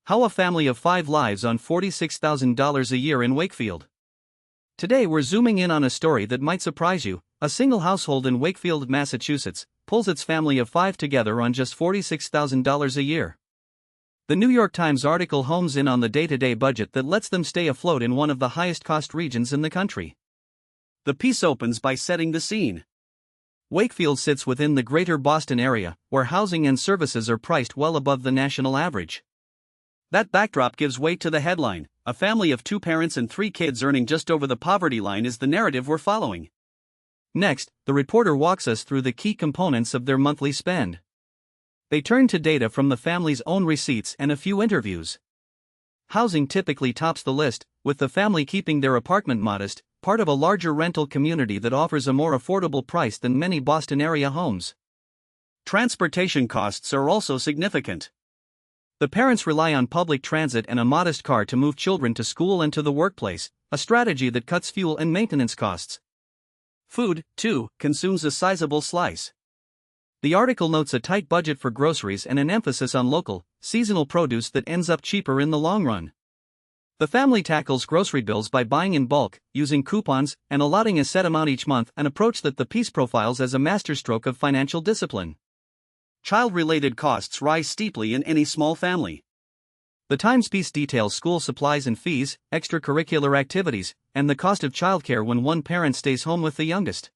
How a family of 5 lives on $46,000 a year in Wakefield. Today we're zooming in on a story that might surprise you. A single household in Wakefield, Massachusetts, pulls its family of 5 together on just $46,000 a year. The New York Times article hones in on the day-to-day budget that lets them stay afloat in one of the highest-cost regions in the country. The piece opens by setting the scene. Wakefield sits within the greater Boston area, where housing and services are priced well above the national average. That backdrop gives weight to the headline. A family of 2 parents and 3 kids earning just over the poverty line is the narrative we're following. Next, the reporter walks us through the key components of their monthly spend. They turn to data from the family's own receipts and a few interviews. Housing typically tops the list, with the family keeping their apartment modest, part of a larger rental community that offers a more affordable price than many Boston area homes. Transportation costs are also significant. The parents rely on public transit and a modest car to move children to school and to the workplace, a strategy that cuts fuel and maintenance costs. Food, too, consumes a sizable slice. The article notes a tight budget for groceries and an emphasis on local, seasonal produce that ends up cheaper in the long run. The family tackles grocery bills by buying in bulk, using coupons, and allotting a set amount each month, an approach that the piece profiles as a masterstroke of financial discipline. Child-related costs rise steeply in any small family. The Times piece details school supplies and fees, extracurricular activities, and the cost of childcare when one parent stays home with the youngest.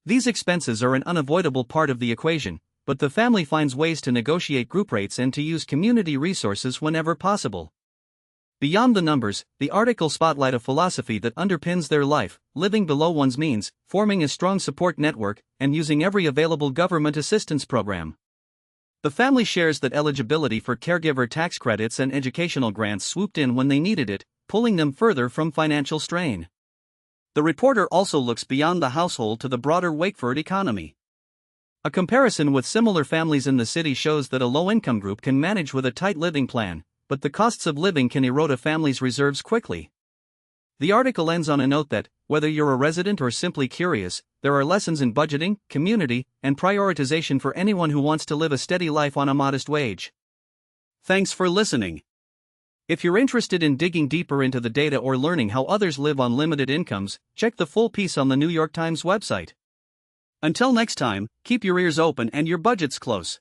These expenses are an unavoidable part of the equation, but the family finds ways to negotiate group rates and to use community resources whenever possible. Beyond the numbers, the article spotlights a philosophy that underpins their life: living below one's means, forming a strong support network, and using every available government assistance program. The family shares that eligibility for caregiver tax credits and educational grants swooped in when they needed it, pulling them further from financial strain. The reporter also looks beyond the household to the broader Wakefield economy. A comparison with similar families in the city shows that a low-income group can manage with a tight living plan, but the costs of living can erode a family's reserves quickly. The article ends on a note that, whether you're a resident or simply curious, there are lessons in budgeting, community, and prioritization for anyone who wants to live a steady life on a modest wage. Thanks for listening. If you're interested in digging deeper into the data or learning how others live on limited incomes, check the full piece on the New York Times website. Until next time, keep your ears open and your budgets close.